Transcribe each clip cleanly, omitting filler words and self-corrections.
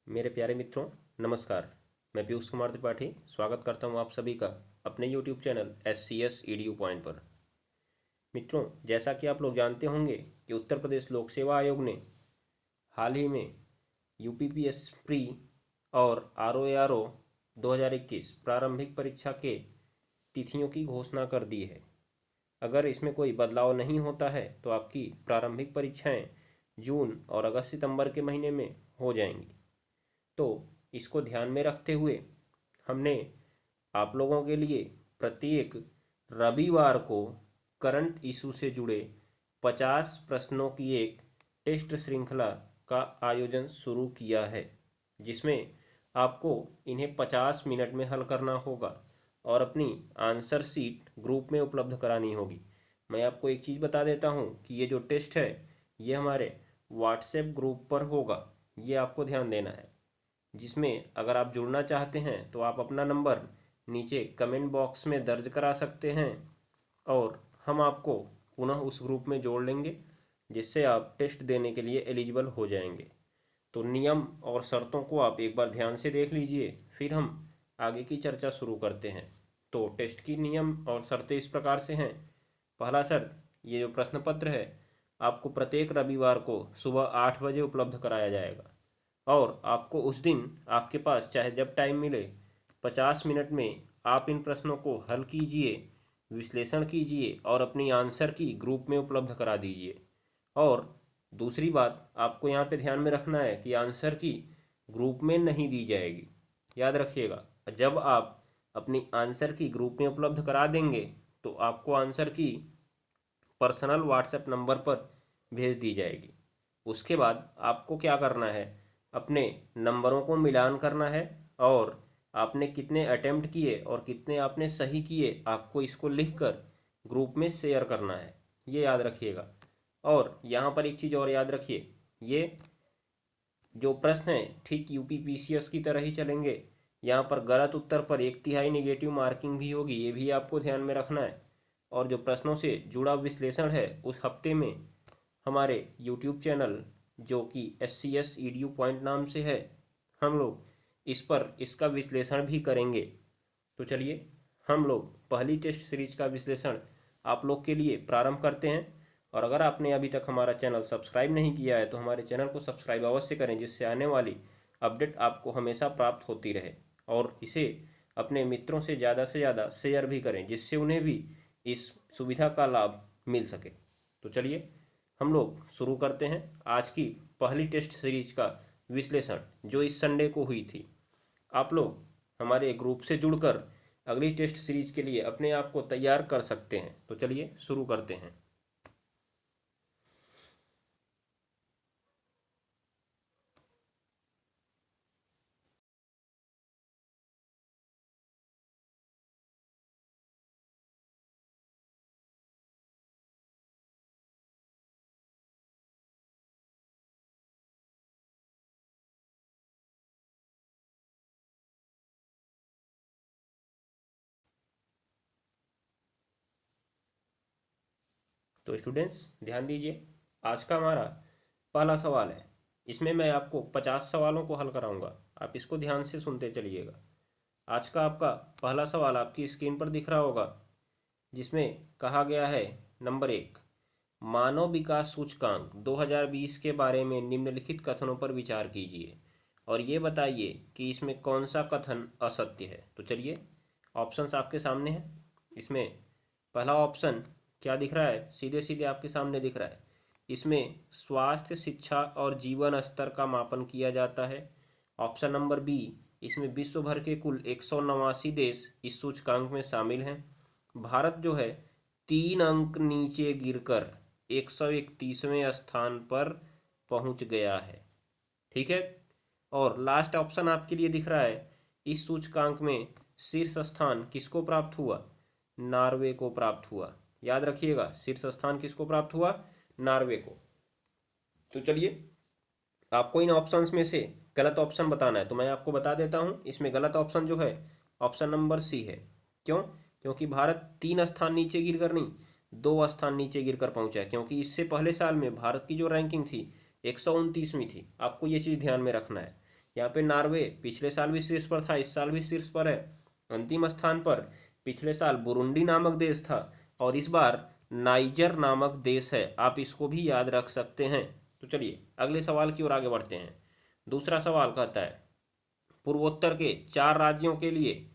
मेरे प्यारे मित्रों, नमस्कार। मैं पीयूष कुमार त्रिपाठी स्वागत करता हूं आप सभी का अपने YouTube channel SCS EDU point पर। मित्रों, जैसा कि आप लोग जानते होंगे कि उत्तर प्रदेश लोक सेवा आयोग ने हाल ही में UPPS प्री और ROARO 2021 प्रारंभिक परीक्षा के तिथियों की घोषणा कर दी है। अगर इसमें कोई बदलाव नहीं होता है तो आपकी प्रारंभिक परीक्षाएं जून और अगस्त सितंबर के महीने में हो जाएंगी। तो इसको ध्यान में रखते हुए हमने आप लोगों के लिए प्रत्येक रविवार को करंट इशू से जुड़े 50 प्रश्नों की एक टेस्ट श्रृंखला का आयोजन शुरू किया है, जिसमें आपको इन्हें 50 मिनट में हल करना होगा और अपनी आंसर शीट ग्रुप में उपलब्ध करानी होगी। मैं आपको एक चीज़ बता देता हूँ कि ये जो टेस्ट है ये हमारे व्हाट्सएप ग्रुप पर होगा, ये आपको ध्यान देना है। जिसमें अगर आप जुड़ना चाहते हैं तो आप अपना नंबर नीचे कमेंट बॉक्स में दर्ज करा सकते हैं और हम आपको पुनः उस ग्रुप में जोड़ लेंगे, जिससे आप टेस्ट देने के लिए एलिजिबल हो जाएंगे। तो नियम और शर्तों को आप एक बार ध्यान से देख लीजिए, फिर हम आगे की चर्चा शुरू करते हैं। तो टेस्ट की नियम और शर्तें इस प्रकार से हैं। पहला शर्त, ये जो प्रश्न पत्र है आपको प्रत्येक रविवार को सुबह 8 बजे उपलब्ध कराया जाएगा और आपको उस दिन आपके पास चाहे जब टाइम मिले 50 मिनट में आप इन प्रश्नों को हल कीजिए, विश्लेषण कीजिए और अपनी आंसर की ग्रुप में उपलब्ध करा दीजिए। और दूसरी बात आपको यहाँ पे ध्यान में रखना है कि आंसर की ग्रुप में नहीं दी जाएगी। याद रखिएगा, जब आप अपनी आंसर की ग्रुप में उपलब्ध करा देंगे तो आपको आंसर की पर्सनल व्हाट्सएप नंबर पर भेज दी जाएगी। उसके बाद आपको क्या करना है, अपने नंबरों को मिलान करना है और आपने कितने अटेम्प्ट किए और कितने आपने सही किए, आपको इसको लिखकर ग्रुप में शेयर करना है, ये याद रखिएगा। और यहाँ पर एक चीज़ और याद रखिए, ये जो प्रश्न है ठीक UPPCS की तरह ही चलेंगे। यहाँ पर गलत उत्तर पर 1/3 निगेटिव मार्किंग भी होगी, ये भी आपको ध्यान में रखना है। और जो प्रश्नों से जुड़ा विश्लेषण है उस हफ्ते में हमारे YouTube चैनल जो कि SCS EDU पॉइंट नाम से है, हम लोग इस पर इसका विश्लेषण भी करेंगे। तो चलिए हम लोग पहली टेस्ट सीरीज का विश्लेषण आप लोग के लिए प्रारंभ करते हैं। और अगर आपने अभी तक हमारा चैनल सब्सक्राइब नहीं किया है तो हमारे चैनल को सब्सक्राइब अवश्य करें, जिससे आने वाली अपडेट आपको हमेशा प्राप्त होती रहे। और इसे अपने मित्रों से ज़्यादा शेयर भी करें, जिससे उन्हें भी इस सुविधा का लाभ मिल सके। तो चलिए हम लोग शुरू करते हैं आज की पहली टेस्ट सीरीज का विश्लेषण, जो इस संडे को हुई थी। आप लोग हमारे ग्रुप से जुड़कर अगली टेस्ट सीरीज के लिए अपने आप को तैयार कर सकते हैं। तो चलिए शुरू करते हैं। तो स्टूडेंट्स ध्यान दीजिए, आज का हमारा पहला सवाल है। इसमें मैं आपको 50 सवालों को हल कराऊंगा, आप इसको ध्यान से सुनते चलिएगा। आज का आपका पहला सवाल आपकी स्क्रीन पर दिख रहा होगा, जिसमें कहा गया है नंबर 1, मानव विकास सूचकांक 2020 के बारे में निम्नलिखित कथनों पर विचार कीजिए और ये बताइए कि इसमें कौन सा कथन असत्य है। तो चलिए ऑप्शंस आपके सामने हैं। इसमें पहला ऑप्शन क्या दिख रहा है, सीधे सीधे आपके सामने दिख रहा है। इसमें स्वास्थ्य, शिक्षा और जीवन स्तर का मापन किया जाता है। ऑप्शन नंबर बी, इसमें विश्व भर के कुल 189 देश इस सूचकांक में शामिल हैं। भारत जो है 3 अंक नीचे गिरकर 131वें स्थान पर पहुंच गया है। ठीक है। और लास्ट ऑप्शन आपके लिए दिख रहा है, इस सूचकांक में शीर्ष स्थान किसको प्राप्त हुआ, नॉर्वे को प्राप्त हुआ। याद रखिएगा, शीर्ष स्थान किसको प्राप्त हुआ, नॉर्वे को। तो चलिए आपको इन ऑप्शंस में से गलत ऑप्शन बताना है, तो मैं आपको बता देता हूं। इसमें गलत ऑप्शन जो है ऑप्शन नंबर सी है। क्यों? क्योंकि भारत 3 स्थान नीचे गिरकर नहीं, 2 स्थान नीचे गिरकर पहुंचा है, क्योंकि इससे पहले साल में भारत की जो रैंकिंग थी 129वीं थी। आपको ये चीज़ ध्यान में रखना है। यहाँ पे नॉर्वे पिछले साल भी शीर्ष पर था, इस साल भी शीर्ष पर है। अंतिम स्थान पर पिछले साल बुरुंडी नामक देश था और इस बार नाइजर नामक देश है। आप इसको भी याद रख सकते हैं। तो चलिए अगले सवाल की ओर आगे बढ़ते हैं। दूसरा सवाल कहता है पूर्वोत्तर के 4 राज्यों के लिए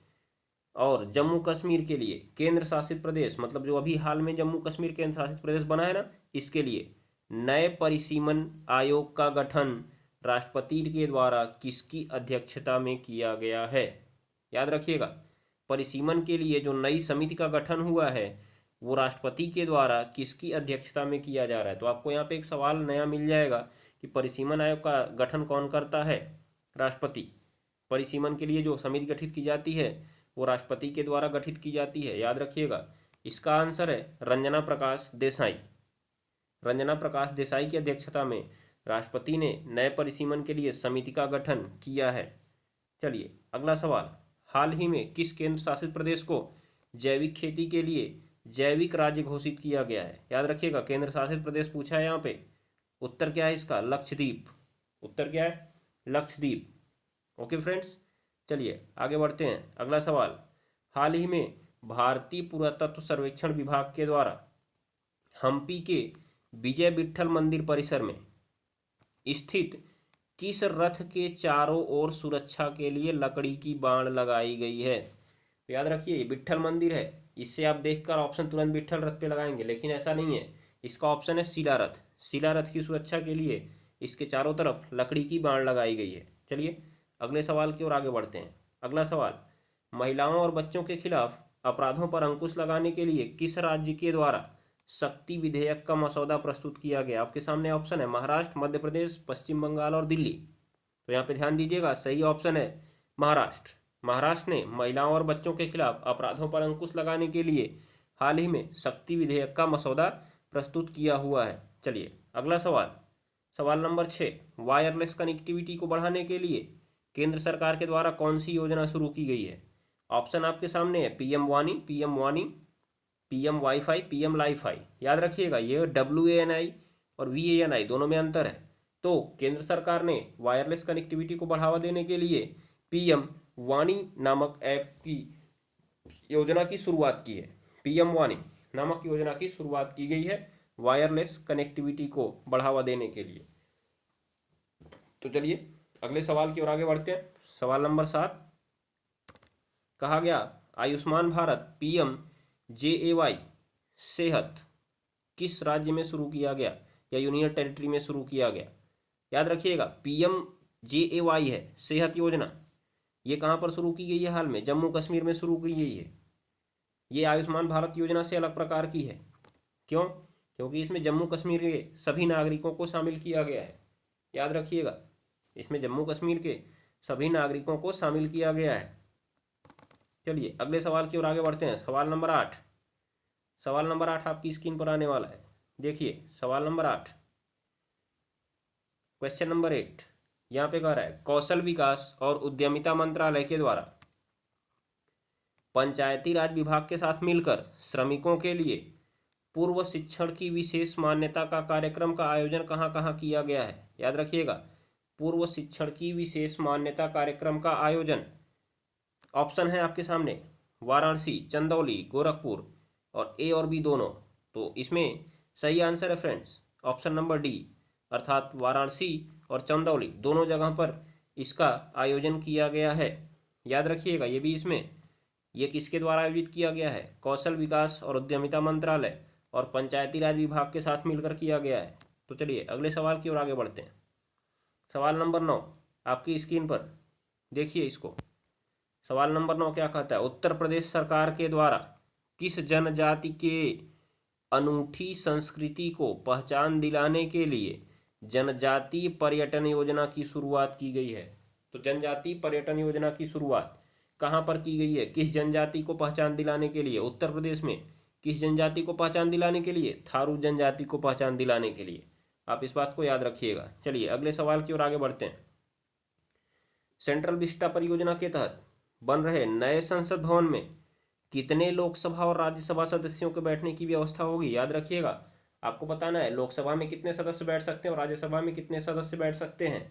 और जम्मू कश्मीर के लिए केंद्र शासित प्रदेश, मतलब जो अभी हाल में जम्मू कश्मीर केंद्र शासित प्रदेश बना है ना, इसके लिए नए परिसीमन आयोग का गठन राष्ट्रपति के द्वारा किसकी अध्यक्षता में किया गया है? याद रखिएगा, परिसीमन के लिए जो नई समिति का गठन हुआ है वो राष्ट्रपति के द्वारा किसकी अध्यक्षता में किया जा रहा है। तो आपको यहाँ पे एक सवाल नया मिल जाएगा कि परिसीमन आयोग का गठन कौन करता है? राष्ट्रपति। परिसीमन के लिए जो समिति गठित की जाती है वो राष्ट्रपति के द्वारा गठित की जाती है, याद रखिएगा। इसका आंसर है रंजना प्रकाश देसाई। रंजना प्रकाश देसाई की अध्यक्षता में राष्ट्रपति ने नए परिसीमन के लिए समिति का गठन किया है। चलिए अगला सवाल, हाल ही में किस केंद्र शासित प्रदेश को जैविक खेती के लिए जैविक राज्य घोषित किया गया है? याद रखिएगा, केंद्र शासित प्रदेश पूछा है यहाँ पे। उत्तर क्या है इसका? लक्षद्वीप। उत्तर क्या है? लक्षद्वीप। ओके फ्रेंड्स, चलिए आगे बढ़ते हैं। अगला सवाल, हाल ही में भारतीय पुरातत्व सर्वेक्षण विभाग के द्वारा हम्पी के विजय विट्ठल मंदिर परिसर में स्थित किस रथ के चारों ओर सुरक्षा के लिए लकड़ी की बाड़ लगाई गई है? तो याद रखिए ये विट्ठल मंदिर है, इससे आप देखकर ऑप्शन तुरंत विट्ठल रथ पे लगाएंगे, लेकिन ऐसा नहीं है। इसका ऑप्शन है शिला रथ। शिला रथ की सुरक्षा के लिए इसके चारों तरफ लकड़ी की बाड़ लगाई गई है। चलिए अगले सवाल की ओर आगे बढ़ते हैं। अगला सवाल, महिलाओं और बच्चों के खिलाफ अपराधों पर अंकुश लगाने के लिए किस राज्य के द्वारा शक्ति विधेयक का मसौदा प्रस्तुत किया गया? आपके सामने ऑप्शन है महाराष्ट्र, मध्य प्रदेश, पश्चिम बंगाल और दिल्ली। तो यहाँ पे ध्यान दीजिएगा, सही ऑप्शन है महाराष्ट्र। महाराष्ट्र ने महिलाओं और बच्चों के खिलाफ अपराधों पर अंकुश लगाने के लिए हाल ही में शक्ति विधेयक का मसौदा प्रस्तुत किया हुआ है। चलिए अगला सवाल, सवाल नंबर 6, वायरलेस कनेक्टिविटी को बढ़ाने के लिए केंद्र सरकार के द्वारा कौन सी योजना शुरू की गई है? ऑप्शन आपके सामने है पीएम वाणी, पीएम वाईफाई, पीएम लाईफाई। याद रखिएगा ये WANI और VANI दोनों में अंतर है। तो केंद्र सरकार ने वायरलेस कनेक्टिविटी को बढ़ावा देने के लिए पीएम वाणी नामक ऐप की योजना की शुरुआत की है। पीएम वाणी नामक योजना की शुरुआत की गई है वायरलेस कनेक्टिविटी को बढ़ावा देने के लिए। तो चलिए अगले सवाल की ओर आगे बढ़ते हैं। सवाल नंबर 7, कहा गया आयुष्मान भारत PMJAY सेहत किस राज्य में शुरू किया गया या यूनियन टेरिटरी में शुरू किया गया? याद रखिएगा PMJAY है सेहत योजना, ये कहाँ पर शुरू की गई है? हाल में जम्मू कश्मीर में शुरू की गई है। ये आयुष्मान भारत योजना से अलग प्रकार की है। क्यों? क्योंकि इसमें जम्मू कश्मीर के सभी नागरिकों को शामिल किया गया है। याद रखिएगा, इसमें जम्मू कश्मीर के सभी नागरिकों को शामिल किया गया है। चलिए अगले सवाल की ओर आगे बढ़ते हैं। सवाल नंबर 8, सवाल नंबर 8 आपकी स्क्रीन पर आने वाला है। देखिए सवाल नंबर 8, क्वेश्चन नंबर 8 यहाँ पे कह रहा है कौशल विकास और उद्यमिता मंत्रालय के द्वारा पंचायती राज विभाग के साथ मिलकर श्रमिकों के लिए पूर्व शिक्षण की विशेष मान्यता का कार्यक्रम का आयोजन कहाँ कहाँ किया गया है? याद रखिएगा, पूर्व शिक्षण की विशेष मान्यता कार्यक्रम का आयोजन, ऑप्शन है आपके सामने वाराणसी, चंदौली, गोरखपुर और A और B दोनों। तो इसमें सही आंसर है फ्रेंड्स ऑप्शन नंबर D, अर्थात वाराणसी और चंदौली दोनों जगह पर इसका आयोजन किया गया है। याद रखिएगा ये भी, इसमें ये किसके द्वारा आयोजित किया गया है? कौशल विकास और उद्यमिता मंत्रालय और पंचायती राज विभाग के साथ मिलकर किया गया है। तो चलिए अगले सवाल की ओर आगे बढ़ते हैं। सवाल नंबर 9 आपकी स्क्रीन पर देखिए इसको। सवाल नंबर 9 क्या कहता है? उत्तर प्रदेश सरकार के द्वारा किस जनजाति के अनूठी संस्कृति को पहचान दिलाने के लिए जनजातीय पर्यटन योजना की शुरुआत की गई है? तो जनजातीय पर्यटन योजना की शुरुआत कहाँ पर की गई है? किस जनजाति को पहचान दिलाने के लिए? उत्तर प्रदेश में किस जनजाति को पहचान दिलाने के लिए? थारू जनजाति को पहचान दिलाने के लिए। आप इस बात को याद रखिएगा। चलिए अगले सवाल की ओर आगे बढ़ते हैं। सेंट्रल विस्टा परियोजना के तहत बन रहे नए संसद भवन में कितने लोकसभा और राज्यसभा सदस्यों के बैठने की व्यवस्था होगी? याद रखिएगा, आपको बताना है लोकसभा में कितने सदस्य बैठ सकते हैं और राज्यसभा में कितने सदस्य बैठ सकते हैं।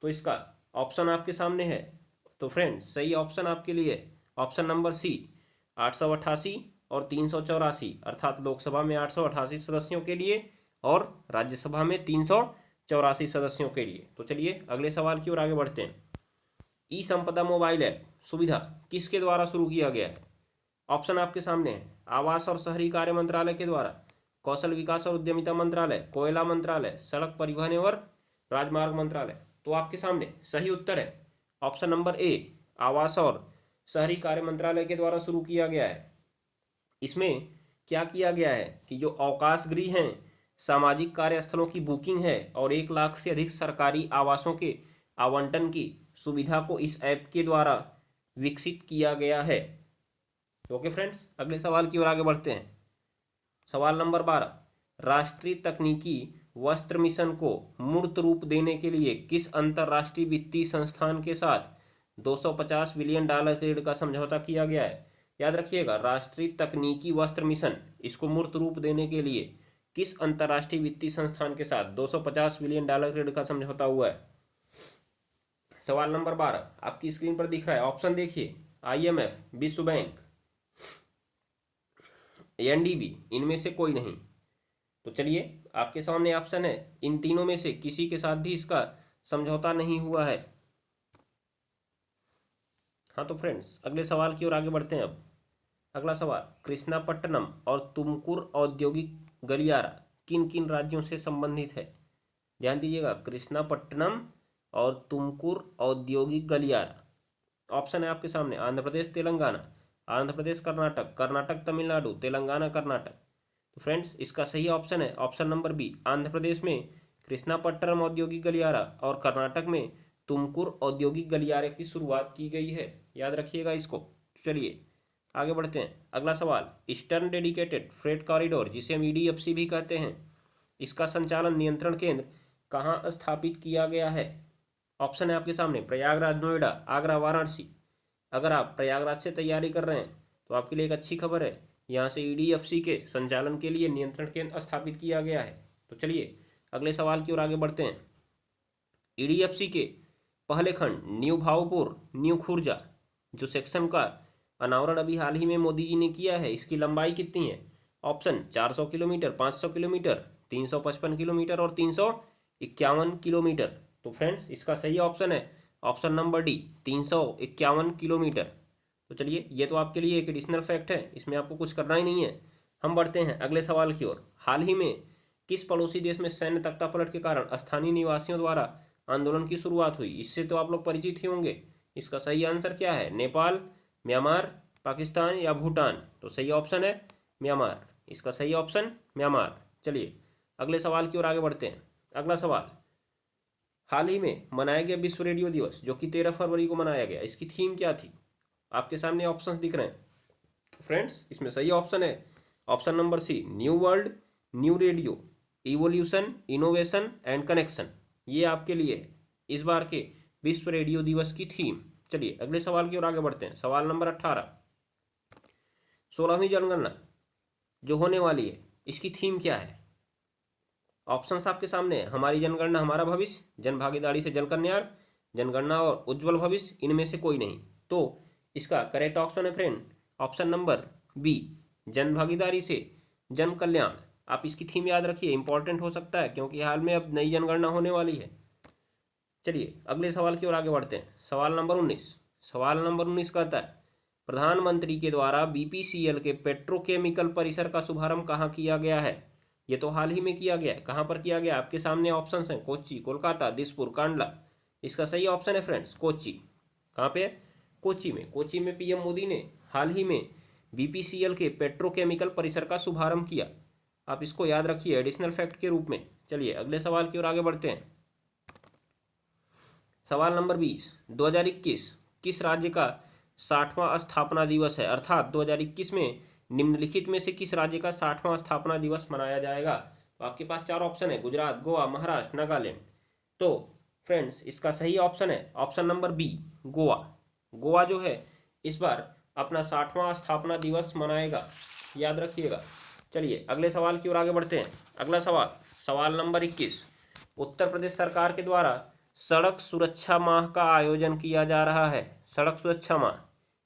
तो इसका ऑप्शन आपके सामने है। तो फ्रेंड्स सही ऑप्शन आपके लिए ऑप्शन नंबर सी 888 और 384, अर्थात लोकसभा में 888 सदस्यों के लिए और राज्यसभा में 384 सदस्यों के लिए। तो चलिए अगले सवाल की ओर आगे बढ़ते हैं। ई संपदा मोबाइल ऐप सुविधा किसके द्वारा शुरू किया गया है? ऑप्शन आपके सामने है। आवास और शहरी कार्य मंत्रालय के द्वारा, कौशल विकास और उद्यमिता मंत्रालय, कोयला मंत्रालय, सड़क परिवहन एवं राजमार्ग मंत्रालय। तो आपके सामने सही उत्तर है ऑप्शन नंबर ए, आवास और शहरी कार्य मंत्रालय के द्वारा शुरू किया गया है। इसमें क्या किया गया है कि जो अवकाश गृह हैं, सामाजिक कार्यस्थलों की बुकिंग है और 1 लाख से अधिक सरकारी आवासों के आवंटन की सुविधा को इस ऐप के द्वारा विकसित किया गया है। ओके फ्रेंड्स, अगले सवाल की ओर आगे बढ़ते हैं। सवाल नंबर 12, राष्ट्रीय तकनीकी वस्त्र मिशन को मूर्त रूप देने के लिए किस अंतरराष्ट्रीय वित्तीय संस्थान के साथ $250 बिलियन के ऋण का समझौता किया गया है? याद रखिएगा, राष्ट्रीय तकनीकी वस्त्र मिशन, इसको मूर्त रूप देने के लिए किस अंतरराष्ट्रीय वित्तीय संस्थान के साथ $250 बिलियन के ऋण का समझौता हुआ है? सवाल नंबर 12 आपकी स्क्रीन पर दिख रहा है। ऑप्शन देखिए, IMF, विश्व बैंक, NDB, इनमें से कोई नहीं। तो चलिए आपके सामने ऑप्शन है, इन तीनों में से किसी के साथ भी इसका समझौता नहीं हुआ है। हाँ तो फ्रेंड्स अगले सवाल की ओर आगे बढ़ते हैं। अब अगला सवाल, कृष्णापट्टनम और तुमकुर औद्योगिक गलियारा किन किन राज्यों से संबंधित है? ध्यान दीजिएगा, कृष्णापट्टनम और तुमकुर औद्योगिक गलियारा। ऑप्शन है आपके सामने, आंध्र प्रदेश तेलंगाना, आंध्र प्रदेश कर्नाटक, कर्नाटक तमिलनाडु, तेलंगाना कर्नाटक। तो फ्रेंड्स इसका सही ऑप्शन है option number B, Andhra Pradesh में कृष्णापट्टनम औद्योगिक गलियारा और कर्नाटक में तुमकुर औद्योगिक गलियारे की शुरुआत की गई है। याद रखिएगा इसको। चलिए आगे बढ़ते हैं। अगला सवाल, ईस्टर्न डेडिकेटेड फ्रेट कॉरिडोर, जिसे हम EDFC भी कहते हैं, इसका संचालन नियंत्रण केंद्र कहाँ स्थापित किया गया है? ऑप्शन है आपके सामने, प्रयागराज, नोएडा, आगरा, वाराणसी। अगर आप प्रयागराज से तैयारी कर रहे हैं तो आपके लिए एक अच्छी खबर है, यहाँ से EDFC के संचालन के लिए नियंत्रण केंद्र स्थापित किया गया है। तो चलिए अगले सवाल की ओर आगे बढ़ते हैं। EDFC के पहले खंड न्यू भावपुर, न्यू खुर्जा, जो सेक्शन का अनावरण अभी हाल ही में मोदी जी ने किया है, इसकी लंबाई कितनी है? ऑप्शन 400 किलोमीटर, 500 किलोमीटर, 355 किलोमीटर और 351 किलोमीटर। तो फ्रेंड्स इसका सही ऑप्शन है ऑप्शन नंबर डी, 351 किलोमीटर। तो चलिए ये तो आपके लिए एक एडिशनल फैक्ट है, इसमें आपको कुछ करना ही नहीं है। हम बढ़ते हैं अगले सवाल की ओर। हाल ही में किस पड़ोसी देश में सैन्य तख्तापलट के कारण स्थानीय निवासियों द्वारा आंदोलन की शुरुआत हुई? इससे तो आप लोग परिचित ही होंगे। इसका सही आंसर क्या है? नेपाल, म्यांमार, पाकिस्तान या भूटान? तो सही ऑप्शन है म्यांमार। इसका सही ऑप्शन म्यांमार। चलिए अगले सवाल की ओर आगे बढ़ते हैं। अगला सवाल, हाल ही में मनाया गया विश्व रेडियो दिवस जो कि 13 फरवरी को मनाया गया, इसकी थीम क्या थी? आपके सामने ऑप्शंस दिख रहे हैं। तो फ्रेंड्स इसमें सही ऑप्शन है option number C, new world, new radio, evolution, innovation and connection. ये आपके लिए है इस बार के विश्व रेडियो दिवस की थीम। चलिए अगले सवाल की ओर आगे बढ़ते हैं। सवाल नंबर 18, 16वीं जनगणना जो होने वाली है, इसकी थीम क्या है? ऑप्शंस आपके सामने है, हमारी जनगणना हमारा भविष्य, जन भागीदारी से जन कल्याण, जनगणना और उज्जवल भविष्य, इनमें से कोई नहीं। तो इसका करेक्ट ऑप्शन है फ्रेंड ऑप्शन नंबर बी, जन भागीदारी से जन कल्याण। आप इसकी थीम याद रखिए, इंपॉर्टेंट हो सकता है क्योंकि हाल में अब नई जनगणना होने वाली है। चलिए अगले सवाल की ओर आगे बढ़ते हैं। सवाल नंबर 19, सवाल नंबर 19 कहता है, प्रधानमंत्री के द्वारा BPCL के पेट्रोकेमिकल परिसर का शुभारंभ कहाँ किया गया है? ये तो हाल ही में किया गया है। कहाँ पर किया गया? आपके सामने ऑप्शंस हैं, कोच्चि, कोलकाता, दिसपुर, कांडला। इसका सही ऑप्शन है फ्रेंड्स कोच्चि। कहाँ पे? कोच्चि में। कोच्चि में PM मोदी ने हाल ही में BPCL के पेट्रोकेमिकल परिसर का शुभारंभ किया। आप इसको याद रखिए एडिशनल फैक्ट के रूप में। चलिए अगले सवाल की ओर आगे बढ़ते हैं। सवाल नंबर 20, 2021 किस राज्य का 60वां स्थापना दिवस है? अर्थात 2021 में निम्नलिखित में से किस राज्य का 60वां स्थापना दिवस मनाया जाएगा? तो आपके पास 4 ऑप्शन है, गुजरात, गोवा, महाराष्ट्र, नागालैंड। तो फ्रेंड्स इसका सही ऑप्शन है option number B, Goa. Goa जो है इस बार अपना 60वां स्थापना दिवस मनाएगा, याद रखिएगा। चलिए अगले सवाल की ओर आगे बढ़ते हैं। अगला सवाल, सवाल नंबर 21, उत्तर प्रदेश सरकार के द्वारा सड़क सुरक्षा माह का आयोजन किया जा रहा है। सड़क सुरक्षा माह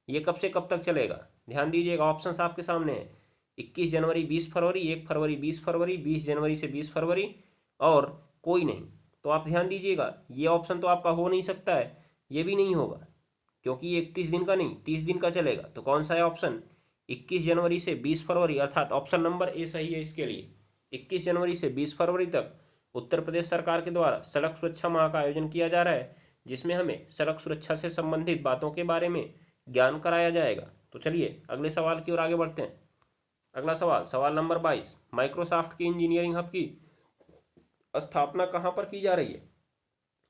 ये कब से कब तक चलेगा? ध्यान दीजिएगा, ऑप्शंस आपके सामने हैं। 21 जनवरी, 20 फरवरी, 1 फरवरी, 20 फरवरी, 20 जनवरी से 20 फरवरी और कोई नहीं। तो आप ध्यान दीजिएगा, ये ऑप्शन तो आपका हो नहीं सकता है, ये भी नहीं होगा, क्योंकि ये 31 दिन का नहीं 30 दिन का चलेगा। तो कौन सा है ऑप्शन? 21 जनवरी से 20 फरवरी, अर्थात ऑप्शन नंबर ए सही है इसके लिए। 21 जनवरी से 20 फरवरी तक उत्तर प्रदेश सरकार के द्वारा सड़क सुरक्षा माह का आयोजन किया जा रहा है, जिसमें हमें सड़क सुरक्षा से संबंधित बातों के बारे में ज्ञान कराया जाएगा। तो चलिए अगले सवाल की ओर आगे बढ़ते हैं। अगला सवाल, सवाल नंबर 22, माइक्रोसॉफ्ट की इंजीनियरिंग हब की स्थापना कहाँ पर की जा रही है?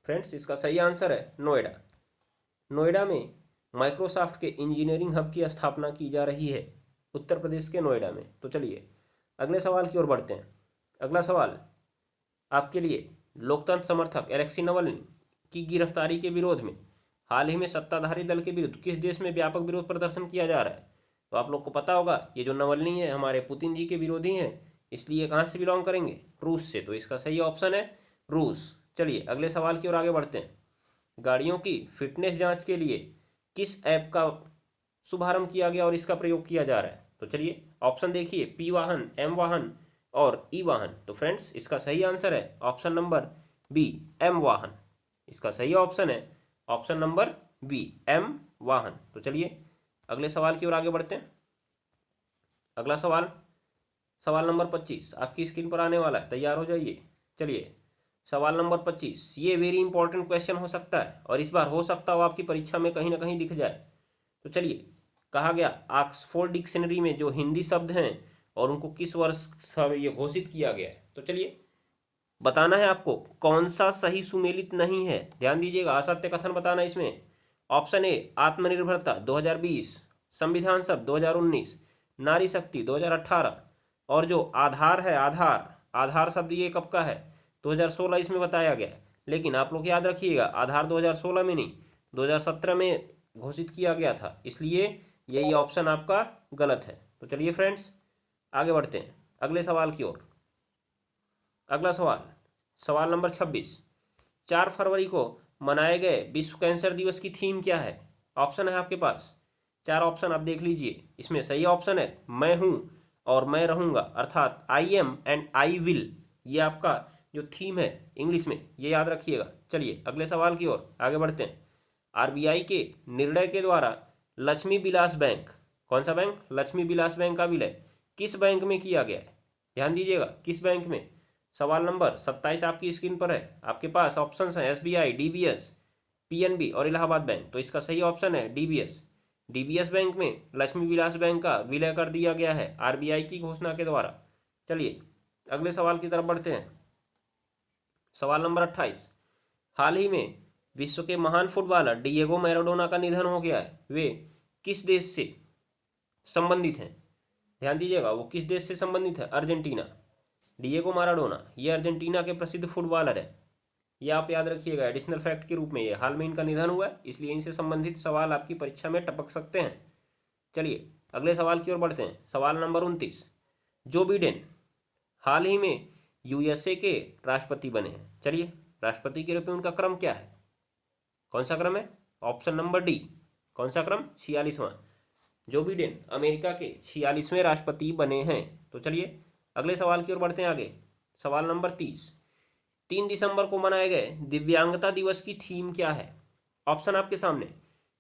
फ्रेंड्स, इसका सही आंसर है नोएडा। नोएडा में माइक्रोसॉफ्ट के इंजीनियरिंग हब की स्थापना की जा रही है, उत्तर प्रदेश के नोएडा में। तो चलिए अगले सवाल की ओर बढ़ते हैं। अगला सवाल आपके लिए, लोकतंत्र समर्थक एलेक्सी नवल्नी की गिरफ्तारी के विरोध में हाल ही में सत्ताधारी दल के विरुद्ध किस देश में व्यापक विरोध प्रदर्शन किया जा रहा है? तो आप लोग को पता होगा, ये जो नवल्नी है हमारे पुतिन जी के विरोधी हैं, इसलिए कहाँ से बिलोंग करेंगे? रूस से। तो इसका सही ऑप्शन है रूस। चलिए अगले सवाल की ओर आगे बढ़ते हैं। गाड़ियों की फिटनेस जांच के लिए किस ऐप का शुभारंभ किया गया और इसका प्रयोग किया जा रहा है? तो चलिए ऑप्शन देखिए, पी वाहन, एम वाहन और ई वाहन। तो फ्रेंड्स, इसका सही आंसर है ऑप्शन नंबर बी, एम वाहन। इसका सही ऑप्शन है ऑप्शन नंबर बी, एम वाहन। तो चलिए अगले सवाल की ओर आगे बढ़ते हैं। अगला सवाल, सवाल नंबर 25 आपकी स्क्रीन पर आने वाला है, तैयार हो जाइए। चलिए सवाल नंबर 25, ये वेरी इंपॉर्टेंट क्वेश्चन हो सकता है और इस बार हो सकता हो आपकी परीक्षा में कहीं ना कहीं दिख जाए। तो चलिए, कहा गया ऑक्सफोर्ड डिक्शनरी में जो हिंदी शब्द हैं और उनको किस वर्ष ये घोषित किया गया है? तो चलिए बताना है आपको कौन सा सही सुमेलित नहीं है। ध्यान दीजिएगा, असत्य कथन बताना है इसमें। ऑप्शन ए आत्मनिर्भरता 2020, संविधान शब्द 2019, नारी शक्ति 2018 और जो आधार है, आधार शब्द ये कब का है? 2016 इसमें बताया गया है। लेकिन आप लोग याद रखिएगा, आधार 2016 में नहीं 2017 में घोषित किया गया था, इसलिए यही ऑप्शन आपका गलत है। तो चलिए फ्रेंड्स आगे बढ़ते हैं अगले सवाल की ओर। अगला सवाल, सवाल नंबर 26, 4 फरवरी को मनाए गए विश्व कैंसर दिवस की थीम क्या है? ऑप्शन है आपके पास, 4 ऑप्शन आप देख लीजिए। इसमें सही ऑप्शन है मैं हूं और मैं रहूंगा, अर्थात I am and I will. ये आपका जो थीम है इंग्लिश में, ये याद रखिएगा। चलिए अगले सवाल की ओर आगे बढ़ते हैं। आरबीआई के निर्णय के द्वारा लक्ष्मी विलास बैंक, कौन सा बैंक? लक्ष्मी विलास बैंक का विलय किस बैंक में किया गया है? ध्यान दीजिएगा, किस बैंक में? सवाल नंबर 27 आपकी स्क्रीन पर है, आपके पास ऑप्शंस हैं एसबीआई, डीबीएस, पीएनबी और इलाहाबाद बैंक। तो इसका सही ऑप्शन है डीबीएस। डीबीएस बैंक में लक्ष्मी विलास बैंक का विलय कर दिया गया है आरबीआई की घोषणा के द्वारा। चलिए अगले सवाल की तरफ बढ़ते हैं। सवाल नंबर 28, हाल ही में विश्व के महान फुटबॉलर डिएगो मैराडोना का निधन हो गया है, वे किस देश से संबंधित हैं? ध्यान दीजिएगा, वो किस देश से संबंधित है? अर्जेंटीना। डिएगो मैराडोना ये अर्जेंटीना के प्रसिद्ध फुटबॉलर है, ये आप याद रखिएगा एडिशनल फैक्ट के रूप में। ये हाल में इनका निधन हुआ है, इसलिए इनसे संबंधित सवाल आपकी परीक्षा में टपक सकते हैं। चलिए अगले सवाल की ओर बढ़ते हैं। सवाल नंबर 29, जो बिडेन हाल ही में यूएसए के राष्ट्रपति बने हैं। चलिए राष्ट्रपति के रूप में उनका क्रम क्या है? कौन सा क्रम है? ऑप्शन नंबर डी, कौन सा क्रम? 46वां। जो बिडेन अमेरिका के 46वें राष्ट्रपति बने हैं। तो चलिए अगले सवाल की ओर बढ़ते हैं आगे। सवाल नंबर 30, 3 दिसंबर को मनाए गए दिव्यांगता दिवस की थीम क्या है? ऑप्शन आपके सामने,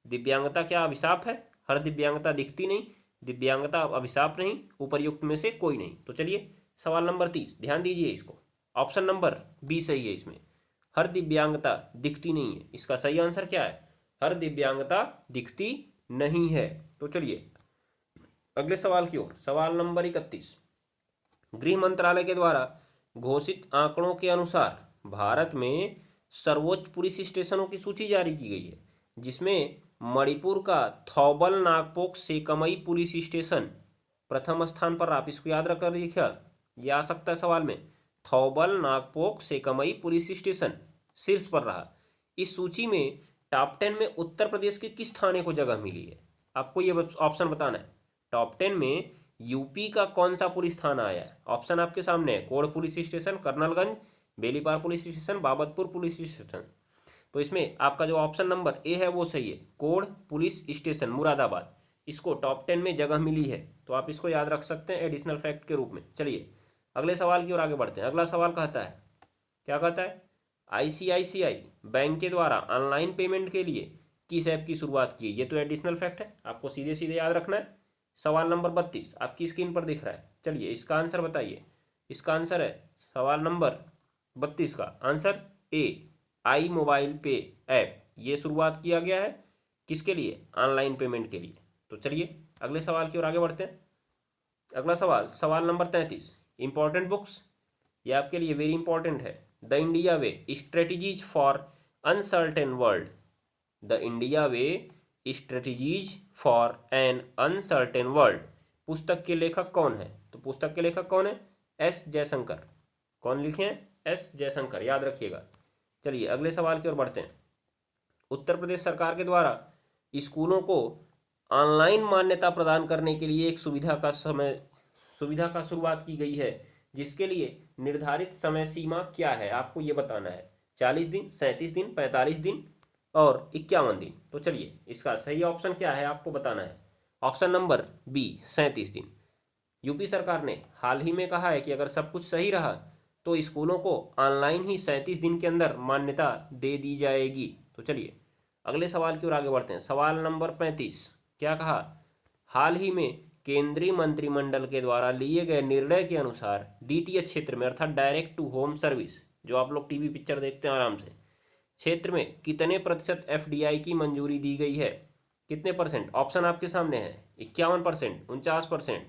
दिव्यांगता क्या अभिशाप है? हर दिव्यांगता दिखती नहीं, दिव्यांगता अभिशाप नहीं, उपर्युक्त में से कोई नहीं। तो चलिए सवाल नंबर 30 ध्यान दीजिए इसको, ऑप्शन नंबर बी सही है इसमें, हर दिव्यांगता दिखती नहीं है। इसका सही आंसर क्या है? हर दिव्यांगता दिखती नहीं है। तो चलिए अगले सवाल की ओर। सवाल नंबर 31, गृह मंत्रालय के द्वारा घोषित आंकड़ों के अनुसार भारत में सर्वोच्च पुलिस स्टेशनों की सूची जारी की गई है, जिसमें मणिपुर का थौबल नागपोक सेकमई पुलिस स्टेशन प्रथम स्थान पर। आप इसको याद रखकर देखिए, यह आ सकता है सवाल में। थौबल नागपोक सेकमई पुलिस स्टेशन शीर्ष पर रहा। इस सूची में टॉप 10 में उत्तर प्रदेश के किस थाने को जगह मिली है? आपको ये ऑप्शन बताना है। टॉप 10 में यूपी का कौन सा पुलिस थाना आया है? ऑप्शन आपके सामने है, कोढ़ police station, Karnalganj, Belipar police station, Babatpur police station. तो इसमें आपका जो ऑप्शन नंबर ए है वो सही है, कोढ़ पुलिस स्टेशन मुरादाबाद, इसको टॉप 10 में जगह मिली है, तो आप इसको याद रख सकते हैं एडिशनल फैक्ट के रूप में। चलिए अगले सवाल की ओर आगे बढ़ते हैं। अगला सवाल कहता है, क्या कहता है, आईसीआईसीआई बैंक के द्वारा ऑनलाइन पेमेंट के लिए किस ऐप की शुरुआत की है। ये तो एडिशनल फैक्ट है, आपको सीधे सीधे याद रखना है। सवाल नंबर 32 आपकी स्क्रीन पर दिख रहा है। चलिए इसका आंसर बताइए। इसका आंसर है सवाल नंबर 32 का आंसर ए, आई मोबाइल पे ऐप। ये शुरुआत किया गया है किसके लिए, ऑनलाइन पेमेंट के लिए। तो चलिए अगले सवाल की ओर आगे बढ़ते हैं। अगला सवाल, सवाल नंबर 33, इंपॉर्टेंट बुक्स, ये आपके लिए वेरी इंपॉर्टेंट है। The India way strategies for uncertain world, the India way strategies for an uncertain world, पुस्तक के लेखक कौन है। तो पुस्तक के लेखक कौन है, एस जयशंकर। कौन लिखे हैं, एस जयशंकर, याद रखिएगा। चलिए अगले सवाल की ओर बढ़ते हैं। उत्तर प्रदेश सरकार के द्वारा स्कूलों को ऑनलाइन मान्यता प्रदान करने के लिए एक सुविधा का शुरुआत की गई है, जिसके लिए निर्धारित समय सीमा क्या है, आपको ये बताना है। 40 दिन, 37 दिन, 45 दिन और 51 दिन। तो चलिए इसका सही ऑप्शन क्या है आपको बताना है। ऑप्शन नंबर बी 37 दिन। यूपी सरकार ने हाल ही में कहा है कि अगर सब कुछ सही रहा तो स्कूलों को ऑनलाइन ही 37 दिन के अंदर मान्यता दे दी जाएगी। तो चलिए अगले सवाल की ओर आगे बढ़ते हैं। सवाल नंबर 35, क्या कहा, हाल ही में केंद्रीय मंत्रिमंडल के द्वारा लिए गए निर्णय के अनुसार डीटीएच क्षेत्र में अर्थात डायरेक्ट टू होम सर्विस, जो आप लोग टीवी पिक्चर देखते हैं आराम से, क्षेत्र में कितने प्रतिशत एफडीआई की मंजूरी दी गई है। कितने परसेंट, ऑप्शन आपके सामने है, 51%, 49%,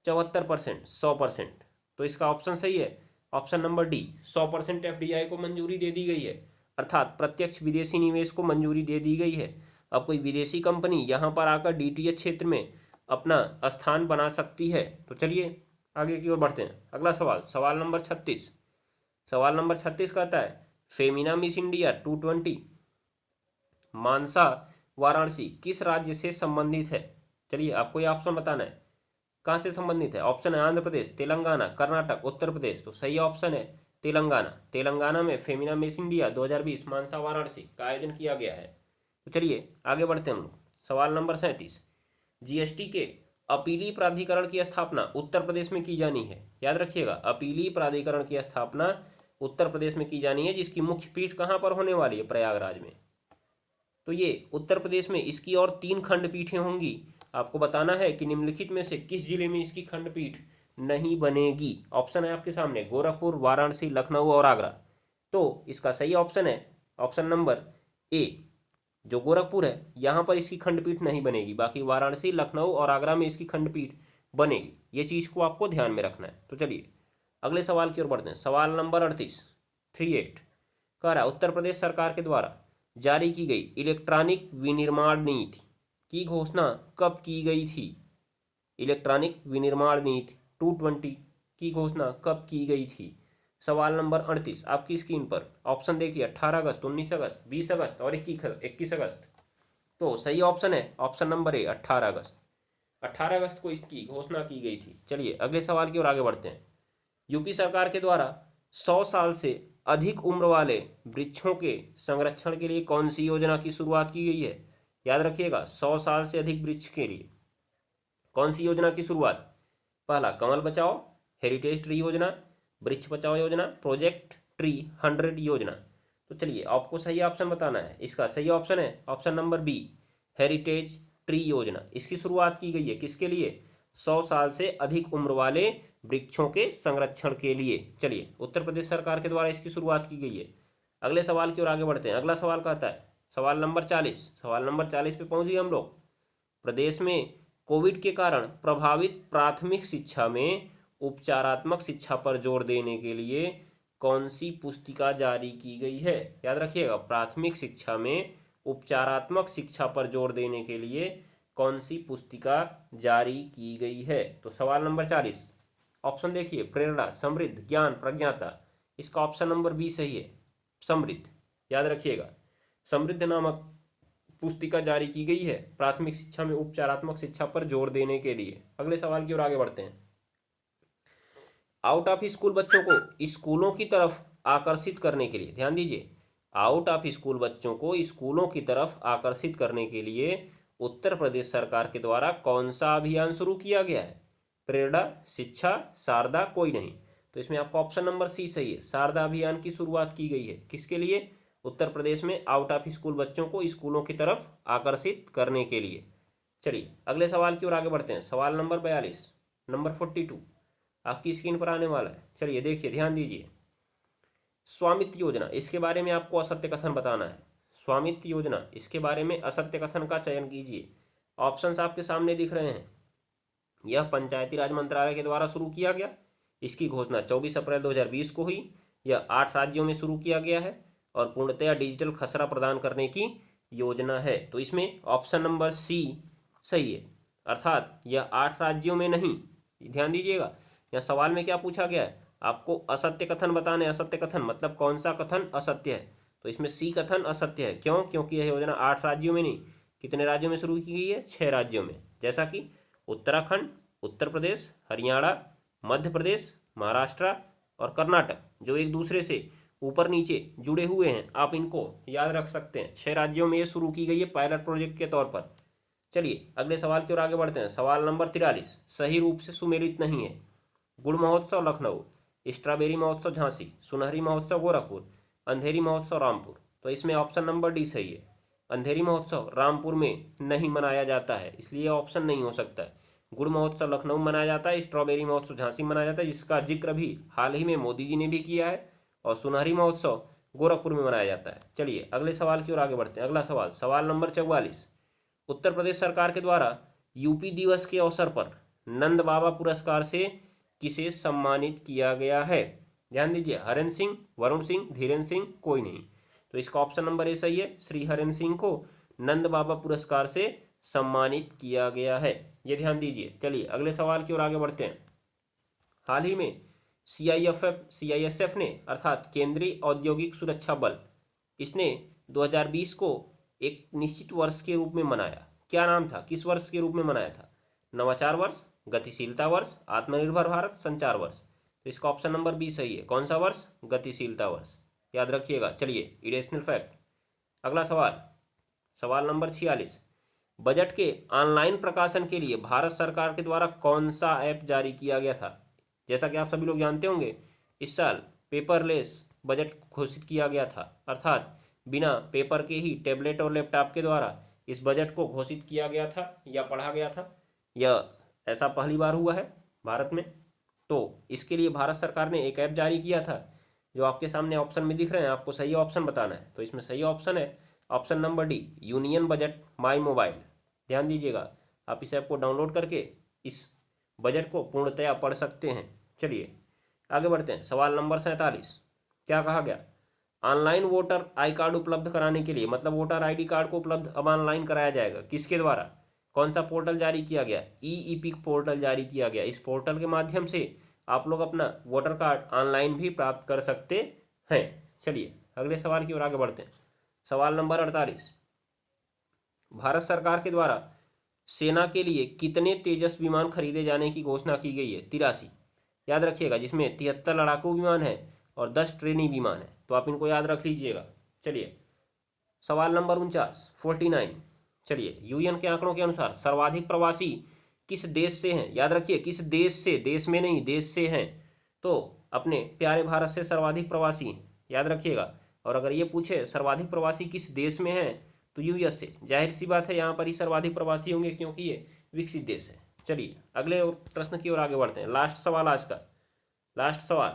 74%, 100%। तो इसका ऑप्शन सही है ऑप्शन नंबर डी, 100% एफडीआई को मंजूरी दे दी गई है, अर्थात प्रत्यक्ष विदेशी निवेश को मंजूरी दे दी गई है। अब कोई विदेशी कंपनी यहाँ पर आकर डीटीएच क्षेत्र में अपना स्थान बना सकती है। तो चलिए आगे की ओर बढ़ते हैं। अगला सवाल, सवाल नंबर 36। सवाल नंबर 36 कहता है, फेमिना मिस इंडिया 220 मानसा वाराणसी किस राज्य से संबंधित है। चलिए आपको ये ऑप्शन बताना है, कहाँ से संबंधित है। ऑप्शन है आंध्र प्रदेश, तेलंगाना, कर्नाटक, उत्तर प्रदेश। तो सही ऑप्शन है तेलंगाना। तेलंगाना में फेमिना मिस इंडिया 2020 मानसा वाराणसी का आयोजन किया गया है। तो चलिए आगे बढ़ते हैं हम लोग। सवाल नंबर 37, जीएसटी के अपीली प्राधिकरण की स्थापना उत्तर प्रदेश में की जानी है। याद रखिएगा, अपीली प्राधिकरण की स्थापना उत्तर प्रदेश में की जानी है, जिसकी मुख्य पीठ कहाँ पर होने वाली है, प्रयागराज में। तो ये उत्तर प्रदेश में इसकी और 3 खंडपीठें होंगी। आपको बताना है कि निम्नलिखित में से किस जिले में इसकी खंडपीठ नहीं बनेगी। ऑप्शन है आपके सामने, गोरखपुर, वाराणसी, लखनऊ और आगरा। तो इसका सही ऑप्शन है ऑप्शन नंबर ए, जो गोरखपुर है यहाँ पर इसकी खंडपीठ नहीं बनेगी, बाकी वाराणसी, लखनऊ और आगरा में इसकी खंडपीठ बनेगी। ये चीज़ को आपको ध्यान में रखना है। तो चलिए अगले सवाल की ओर बढ़ते हैं। सवाल नंबर 38 कह रहा है, उत्तर प्रदेश सरकार के द्वारा जारी की गई इलेक्ट्रॉनिक विनिर्माण नीति की घोषणा कब की गई थी। इलेक्ट्रॉनिक विनिर्माण नीति 220 की घोषणा कब की गई थी। सवाल नंबर 38 आपकी स्क्रीन पर, ऑप्शन देखिए, 18 अगस्त, 19 अगस्त, 20 अगस्त और 21 अगस्त। तो सही ऑप्शन है ऑप्शन नंबर ए, 18 अगस्त। 18 अगस्त को इसकी घोषणा की गई थी। चलिए अगले सवाल की ओर आगे बढ़ते हैं। यूपी सरकार के द्वारा 100 साल से अधिक उम्र वाले वृक्षों के संरक्षण के लिए कौन सी योजना की शुरुआत की गई है। याद रखिएगा, 100 साल से अधिक वृक्ष के लिए कौन सी योजना की शुरुआत। पहला कमल बचाओ हेरिटेज ट्री योजना, वृक्ष बचाओ योजना, प्रोजेक्ट ट्री 100 योजना। तो चलिए आपको सही ऑप्शन बताना है। इसका सही ऑप्शन है option number B, heritage tree योजना। इसकी शुरुआत की गई है किसके लिए, 100 साल से अधिक उम्र वाले वृक्षों के संरक्षण के लिए। चलिए उत्तर प्रदेश सरकार के द्वारा इसकी शुरुआत की गई है। अगले सवाल की ओर आगे बढ़ते हैं। अगला सवाल कहता है, सवाल नंबर 40। सवाल नंबर 40 पे पहुंच गए हम लोग। प्रदेश में कोविड के कारण प्रभावित प्राथमिक शिक्षा में उपचारात्मक शिक्षा पर जोर देने के लिए कौन सी पुस्तिका जारी की गई है। याद रखिएगा, प्राथमिक शिक्षा में उपचारात्मक शिक्षा पर जोर देने के लिए कौन सी पुस्तिका जारी की गई है। तो सवाल नंबर 40 ऑप्शन देखिए, प्रेरणा, समृद्ध, ज्ञान, प्रज्ञाता। इसका ऑप्शन नंबर बी सही है, समृद्ध। याद रखिएगा, समृद्ध नामक पुस्तिका जारी की गई है प्राथमिक शिक्षा में उपचारात्मक शिक्षा पर जोर देने के लिए। अगले सवाल की ओर आगे बढ़ते हैं। आउट ऑफ स्कूल बच्चों को स्कूलों की तरफ आकर्षित करने के लिए, ध्यान दीजिए, आउट ऑफ स्कूल बच्चों को स्कूलों की तरफ आकर्षित करने के लिए उत्तर प्रदेश सरकार के द्वारा कौन सा अभियान शुरू किया गया है? प्रेरणा, शिक्षा, शारदा, कोई नहीं। तो इसमें आपका ऑप्शन नंबर सी सही है। शारदा अभियान की शुरुआत की गई है। किसके लिए? उत्तर प्रदेश में आउट ऑफ स्कूल बच्चों को स्कूलों की तरफ आकर्षित करने के लिए। चलिए अगले सवाल की ओर आगे बढ़ते हैं। सवाल नंबर 42, नंबर 42 आपकी स्क्रीन पर आने वाला है। चलिए देखिए, ध्यान दीजिए। स्वामित्व योजना, इसके बारे में आपको असत्य कथन बताना है। स्वामित्व योजना, इसके बारे में असत्य कथन का चयन कीजिए। ऑप्शंस आपके सामने दिख रहे हैं। यह पंचायती राज मंत्रालय के द्वारा शुरू किया गया। इसकी घोषणा 24 अप्रैल 2020 को हुई। यह 8 राज्यों में शुरू किया गया है और पूर्णतया डिजिटल खसरा प्रदान करने की योजना है। तो इसमें ऑप्शन नंबर सी सही है, अर्थात यह 8 राज्यों में नहीं। ध्यान दीजिएगा, यह सवाल में क्या पूछा गया है, आपको असत्य कथन बताने। असत्य कथन मतलब कौन सा कथन असत्य है। तो इसमें सी कथन असत्य है। क्यों? क्योंकि यह योजना 8 राज्यों में नहीं, कितने राज्यों में शुरू की गई है? 6 राज्यों में, जैसा कि उत्तराखंड, उत्तर प्रदेश, हरियाणा, मध्य प्रदेश, महाराष्ट्र और कर्नाटक, जो एक दूसरे से ऊपर नीचे जुड़े हुए हैं। आप इनको याद रख सकते हैं। 6 राज्यों में ये शुरू की गई है पायलट प्रोजेक्ट के तौर पर। चलिए अगले सवाल की ओर आगे बढ़ते हैं। सवाल नंबर 43 सही रूप से सुमेलित नहीं है। गुड़ महोत्सव लखनऊ, स्ट्रॉबेरी महोत्सव झांसी, सुनहरी महोत्सव गोरखपुर, अंधेरी महोत्सव रामपुर। तो इसमें ऑप्शन नंबर डी सही है। अंधेरी महोत्सव रामपुर में नहीं मनाया जाता है, इसलिए ऑप्शन नहीं हो सकता है। गुड़ महोत्सव लखनऊ मनाया जाता है, स्ट्रॉबेरी महोत्सव झांसी मनाया जाता है, जिसका जिक्र भी हाल ही में मोदी जी ने भी किया है, और सुनहरी महोत्सव गोरखपुर में मनाया जाता है। चलिए अगले सवाल की ओर आगे बढ़ते हैं। अगला सवाल, सवाल नंबर 44, उत्तर प्रदेश सरकार के द्वारा यूपी दिवस के अवसर पर नंद बाबा पुरस्कार से किसे सम्मानित किया गया है? ध्यान दीजिए, हरेंद्र सिंह, वरुण सिंह, धीरेन्द्र सिंह, कोई नहीं। तो इसका ऑप्शन नंबर ए सही है। श्री हरेंद्र सिंह को नंद बाबा पुरस्कार से सम्मानित किया गया है, ये ध्यान दीजिए। चलिए अगले सवाल की ओर आगे बढ़ते हैं। हाल ही में CISF ने, अर्थात केंद्रीय औद्योगिक सुरक्षा बल, इसने 2020 को एक निश्चित वर्ष के रूप में मनाया। क्या नाम था? किस वर्ष के रूप में मनाया था? नवाचार वर्ष, गतिशीलता वर्ष, आत्मनिर्भर भारत, संचार वर्ष। तो इसका ऑप्शन नंबर बी सही है। कौन सा वर्ष? गतिशीलता वर्ष, याद रखिएगा। चलिए एडिशनल फैक्ट। अगला सवाल, सवाल नंबर 46, बजट के ऑनलाइन प्रकाशन के लिए भारत सरकार के द्वारा कौन सा ऐप जारी किया गया था? जैसा कि आप सभी लोग जानते होंगे, इस साल पेपरलेस बजट घोषित किया गया था, अर्थात बिना पेपर के ही टैबलेट और लैपटॉप के द्वारा इस बजट को घोषित किया गया था या पढ़ा गया था। यह ऐसा पहली बार हुआ है भारत में। तो इसके लिए भारत सरकार ने एक ऐप जारी किया था, जो आपके सामने ऑप्शन में दिख रहे हैं। आपको सही ऑप्शन बताना है। तो इसमें सही ऑप्शन है option number D, union budget my mobile. ध्यान दीजिएगा, आप इस ऐप को डाउनलोड करके इस बजट को पूर्णतया पढ़ सकते हैं। चलिए आगे बढ़ते हैं। सवाल नंबर 47, क्या कहा गया? ऑनलाइन वोटर आई कार्ड उपलब्ध कराने के लिए, मतलब वोटर ID कार्ड को उपलब्ध अब ऑनलाइन कराया जाएगा। किसके द्वारा? कौन सा पोर्टल जारी किया गया? EPIC पोर्टल जारी किया गया। इस पोर्टल के माध्यम से आप लोग अपना वोटर कार्ड ऑनलाइन भी प्राप्त कर सकते हैं। चलिए अगले सवाल की ओर आगे बढ़ते हैं। सवाल नंबर 48, भारत सरकार के द्वारा सेना के लिए कितने तेजस विमान खरीदे जाने की घोषणा की गई है? 83, याद रखिएगा, जिसमें 73 लड़ाकू विमान है और 10 ट्रेनी विमान है। तो आप इनको याद रख लीजिएगा। चलिए सवाल नंबर 49, चलिए UN के आंकड़ों के अनुसार सर्वाधिक प्रवासी किस देश से हैं? याद रखिए, किस देश से, देश में नहीं, देश से हैं। तो अपने प्यारे भारत से सर्वाधिक प्रवासी हैं, याद रखिएगा। और अगर ये पूछे सर्वाधिक प्रवासी किस देश में हैं, तो US से। जाहिर सी बात है, यहाँ पर ही सर्वाधिक प्रवासी होंगे, क्योंकि ये विकसित देश है। चलिए अगले प्रश्न की ओर आगे बढ़ते हैं। लास्ट सवाल आज का, लास्ट सवाल,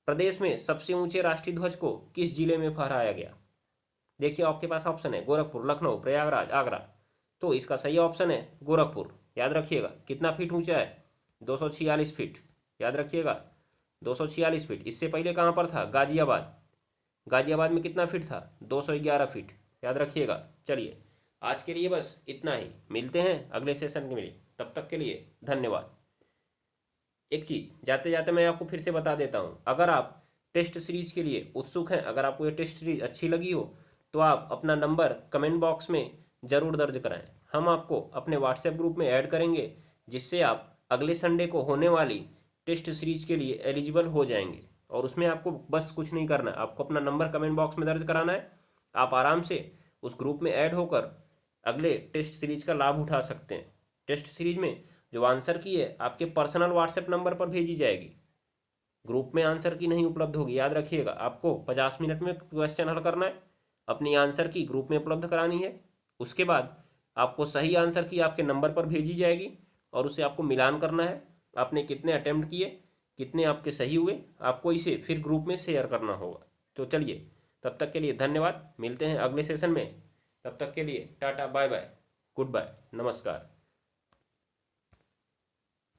प्रदेश में सबसे ऊंचे राष्ट्रीय ध्वज को किस जिले में फहराया गया? देखिए आपके पास ऑप्शन है गोरखपुर, लखनऊ, प्रयागराज, आगरा। तो इसका सही ऑप्शन है गोरखपुर। याद रखिएगा, कितना फीट ऊंचा है? 246 फीट, याद रखिएगा 246 फीट। इससे पहले कहाँ पर था? गाजियाबाद। गाजियाबाद में कितना फीट था? 211 फीट, याद रखिएगा। चलिए आज के लिए बस इतना ही, मिलते हैं अगले सेशन के लिए, तब तक के लिए धन्यवाद। एक चीज़ जाते जाते मैं आपको फिर से बता देता हूँ, अगर आप टेस्ट सीरीज के लिए उत्सुक हैं, अगर आपको ये टेस्ट सीरीज अच्छी लगी हो, तो आप अपना नंबर कमेंट बॉक्स में ज़रूर दर्ज कराएं। हम आपको अपने व्हाट्सएप ग्रुप में ऐड करेंगे, जिससे आप अगले संडे को होने वाली टेस्ट सीरीज के लिए एलिजिबल हो जाएंगे। और उसमें आपको बस कुछ नहीं करना है, आपको अपना नंबर कमेंट बॉक्स में दर्ज कराना है। आप आराम से उस ग्रुप में ऐड होकर अगले टेस्ट सीरीज का लाभ उठा सकते हैं। टेस्ट सीरीज में जो आंसर की है आपके पर्सनल व्हाट्सएप नंबर पर भेजी जाएगी, ग्रुप में आंसर की नहीं उपलब्ध होगी। याद रखिएगा, आपको 50 मिनट में क्वेश्चन हल करना है, अपनी आंसर की ग्रुप में उपलब्ध करानी है। उसके बाद आपको सही आंसर की आपके नंबर पर भेजी जाएगी और उसे आपको मिलान करना है, आपने कितने अटेम्प्ट किए, कितने आपके सही हुए, आपको इसे फिर ग्रुप में शेयर करना होगा। तो चलिए, तब तक के लिए धन्यवाद, मिलते हैं अगले सेशन में। तब तक के लिए tata bye bye, goodbye, नमस्कार।